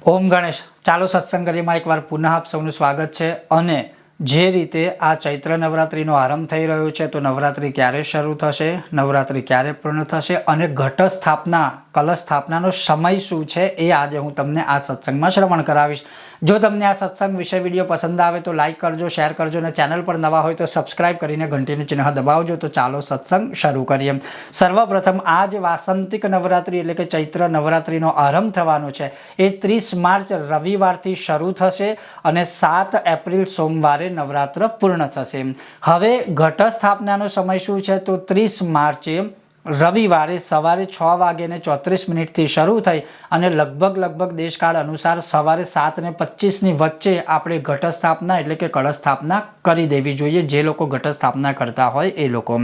ઓમ ગણેશ. ચાલો સત્સંગ કરીમાં એકવાર પુનઃ આપ સૌનું સ્વાગત છે. અને જે રીતે આ ચૈત્ર નવરાત્રિનો આરંભ થઈ રહ્યો છે, તો નવરાત્રિ ક્યારે શરૂ થશે, નવરાત્રિ ક્યારે પૂર્ણ થશે અને ઘટ સ્થાપના, કલશ સ્થાપનાનો સમય શું છે, એ આજે હું તમને આ સત્સંગમાં શ્રવણ કરાવીશ. જો તમને આ સત્સંગ વિશે વિડીયો પસંદ આવે તો લાઇક કરજો, શેર કરજો અને ચેનલ પર નવા હોય તો સબસ્ક્રાઇબ કરીને ઘંટીનું ચિહ્ન દબાવજો. તો ચાલો સત્સંગ શરૂ કરીએ. સર્વપ્રથમ આજ વાસંતિક નવરાત્રિ એટલે કે ચૈત્ર નવરાત્રિનો આરંભ થવાનો છે. એ 30 માર્ચ રવિવારથી શરૂ થશે અને 7 એપ્રિલ સોમવારે નવરાત્ર પૂર્ણ થશે. હવે ઘટ સ્થાપનાનો સમય શું છે, તો 30 માર્ચે રવિવારે સવારે 6:34 થી શરૂ થઈ અને લગભગ દેશકાળ અનુસાર સવારે 7:25 વચ્ચે આપણે ઘટ સ્થાપના એટલે કે કળશ સ્થાપના કરી દેવી જોઈએ, જે લોકો ઘટ સ્થાપના કરતા હોય એ લોકો.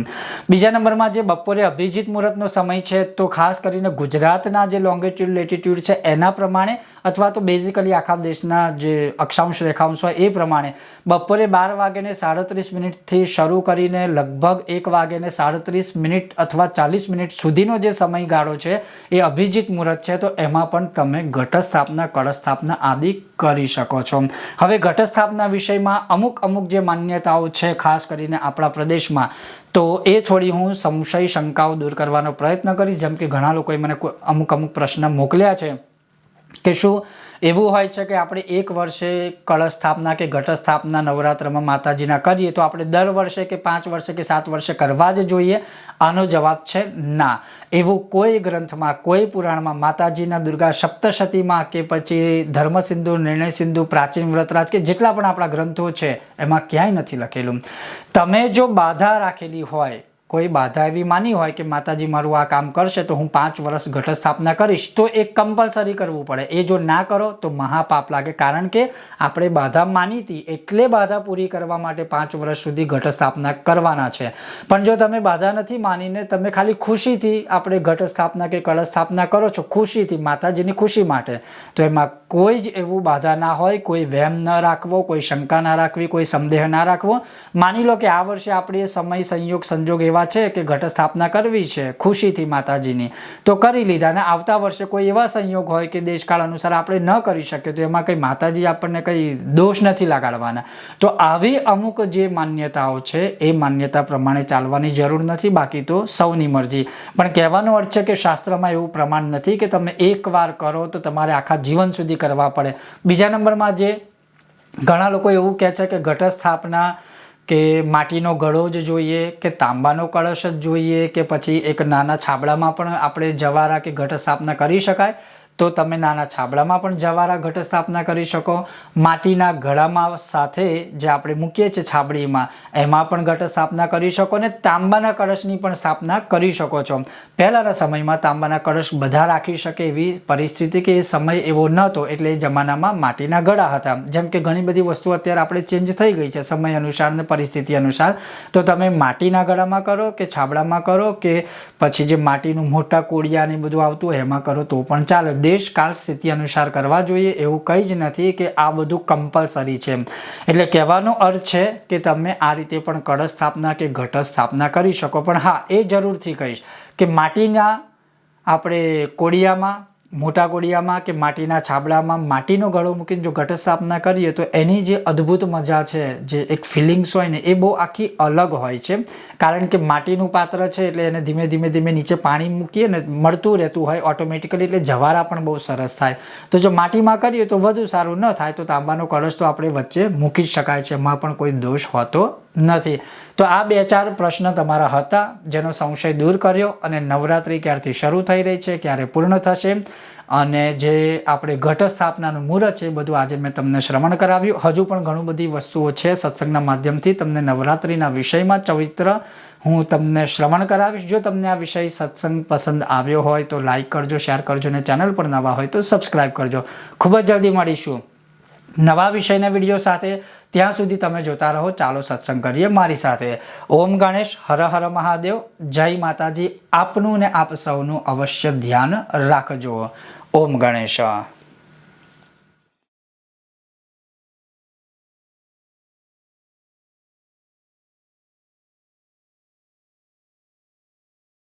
બીજા નંબરમાં જે બપોરે અભિજીત મુહૂર્તનો સમય છે, તો ખાસ કરીને ગુજરાતના જે લોંગિટ્યુડ લેટિટ્યુડ છે એના પ્રમાણે અથવા તો બેઝિકલી આખા દેશના જે અક્ષાંશ રેખાંશ હોય એ પ્રમાણે બપોરે 12:37 થી શરૂ કરીને લગભગ 1:37 અથવા 40 મિનિટ સુધીનો જે સમયગાળો છે એ અભિજીત મુહૂર્ત છે. તો એમાં પણ તમે ઘટ સ્થાપના, કળશ સ્થાપના આદિ કરી શકો છો. હવે ઘટ સ્થાપના વિષયમાં અમુક જે માન્યતાઓ છે ખાસ કરીને આપણા પ્રદેશમાં, તો એ થોડી હું સંશય શંકાઓ દૂર કરવાનો પ્રયત્ન કરીશ. જેમ કે ઘણા લોકોએ મને અમુક પ્રશ્ન મોકલ્યા છે કે શું એવું હોય છે કે આપણે એક વર્ષે કળશ સ્થાપના કે ઘટ સ્થાપના નવરાત્રમાં માતાજીના કરીએ તો આપણે દર વર્ષે કે 5 વર્ષે કે 7 વર્ષે કરવા જ જોઈએ? આનો જવાબ છે ના. એવું કોઈ ગ્રંથમાં, કોઈ પુરાણમાં, માતાજીના દુર્ગા સપ્તશતીમાં કે પછી ધર્મસિંધુ, નિર્ણય સિંધુ, પ્રાચીન વ્રતરાજ કે જેટલા પણ આપણા ગ્રંથો છે એમાં ક્યાંય નથી લખેલું. તમે જો બાધા રાખેલી હોય, કોઈ બાધા એવી માની હોય કે માતાજી મારું આ કામ કરશે તો હું 5 વર્ષ ઘટ સ્થાપના કરીશ, તો એ કમ્પલસરી કરવું પડે. એ જો ના કરો તો મહાપાપ લાગે. કારણ કે આપણે બાધા માની હતી એટલે બાધા પૂરી કરવા માટે 5 વર્ષ સુધી ઘટ સ્થાપના કરવાના છે. પણ જો તમે બાધા નથી માનીને તમે ખાલી ખુશીથી આપણે ઘટ સ્થાપના કે કળશ સ્થાપના કરો છો, ખુશીથી માતાજીની ખુશી માટે, તો એમાં કોઈ જ એવું બાધા ના હોય. કોઈ વહેમ ન રાખવો, કોઈ શંકા ના રાખવી, કોઈ સંદેહ ના રાખવો. માની લો કે આ વર્ષે આપણે સમય, સંયોગ, સંજોગ એવા છે કે ઘટ સ્થાપના કરવી છે ખુશીથી માતાજીની, તો કરી લીધા. અને આવતા વર્ષે કોઈ એવા સંયોગ હોય કે દેશકાળ અનુસાર આપણે ન કરી શકીએ, તો એમાં કંઈ માતાજી આપણને કંઈ દોષ નથી લગાડવાના. તો આવી અમુક જે માન્યતાઓ છે એ માન્યતા પ્રમાણે ચાલવાની જરૂર નથી. બાકી તો સૌની મરજી. પણ કહેવાનો અર્થ છે કે શાસ્ત્રમાં એવું પ્રમાણ નથી કે તમે એકવાર કરો તો તમારે આખા જીવન સુધી કરવા પડે. બીજા નંબરમાં જે ઘણા લોકો એવું કહે છે કે ઘટ સ્થાપના કે માટીનો ઘડો જ જોઈએ કે તાંબાનો કળશ જ જોઈએ કે પછી એક નાના છાબડામાં પણ આપણે જવારા કે ઘટ સ્થાપના કરી શકાય, તો તમે નાના છાબડામાં પણ જવારા ઘટ સ્થાપના કરી શકો. માટીના ઘડામાં સાથે જે આપણે મૂકીએ છીએ છાબડીમાં, એમાં પણ ઘટ સ્થાપના કરી શકો અને તાંબાના કળશની પણ સ્થાપના કરી શકો છો. પહેલાંના સમયમાં તાંબાના કળશ બધા રાખી શકે એવી પરિસ્થિતિ કે એ સમય એવો નહોતો, એટલે એ જમાનામાં માટીના ઘડા હતા. જેમ કે ઘણી બધી વસ્તુ અત્યારે આપણે ચેન્જ થઈ ગઈ છે સમય અનુસાર ને પરિસ્થિતિ અનુસાર. તો તમે માટીના ઘડામાં કરો કે છાબડામાં કરો કે પછી જે માટીનું મોટા કોડિયા ને બધું આવતું હોય એમાં કરો તો પણ ચાલે. દેશ કાળ સ્થિતિ અનુસાર કરવા જોઈએ, એવું કંઈ જ નથી કે આ બધું કમ્પલસરી છે. એટલે કહેવાનો અર્થ છે કે તમે આ રીતે પણ કળશ સ્થાપના કે ઘટ સ્થાપના કરી શકો. પણ હા, એ જરૂરથી કહીશ કે માટીના આપણે કોડિયામાં, મોટા કોડિયામાં કે માટીના છાબડામાં માટીનો ઘડો મૂકીને જો ઘટ સ્થાપના કરીએ તો એની જે અદ્ભુત મજા છે, જે એક ફિલિંગ્સ હોય ને, એ બહુ આખી અલગ હોય છે. કારણ કે માટીનું પાત્ર છે એટલે એને ધીમે ધીમે નીચે પાણી મૂકીએ ને મળતું રહેતું હોય ઓટોમેટિકલી, એટલે જવારા પણ બહુ સરસ થાય. તો જો માટીમાં કરીએ તો વધુ સારું ન થાય, તો તાંબાનો કળશ તો આપણે વચ્ચે મૂકી જ શકાય છે, એમાં પણ કોઈ દોષ હોતો નથી. તો આ 2-4 પ્રશ્ન તમારા હતા જેનો સંશય દૂર કર્યો. અને નવરાત્રિ ક્યારથી શરૂ થઈ રહી છે, ક્યારે પૂર્ણ થશે અને જે આપણે ઘટ સ્થાપનાનું મુહૂર્ત છે, બધું આજે મેં તમને શ્રવણ કરાવ્યું. હજુ પણ ઘણું બધી વસ્તુઓ છે સત્સંગના માધ્યમથી તમને નવરાત્રિના વિષયમાં ચરિત્ર હું તમને શ્રવણ કરાવીશ. જો તમને આ વિષય સત્સંગ પસંદ આવ્યો હોય તો લાઇક કરજો, શેર કરજો અને ચેનલ પર નવા હોય તો સબસ્ક્રાઈબ કરજો. ખૂબ જ જલ્દી મળીશું નવા વિષયના વિડીયો સાથે. ત્યાં સુધી તમે જોતા રહો ચાલો સત્સંગ કરીએ મારી સાથે. ઓમ ગણેશ, હર હર મહાદેવ, જય માતાજી. આપનું ને આપ સૌનું અવશ્ય ધ્યાન રાખજો. ઓમ ગણેશ.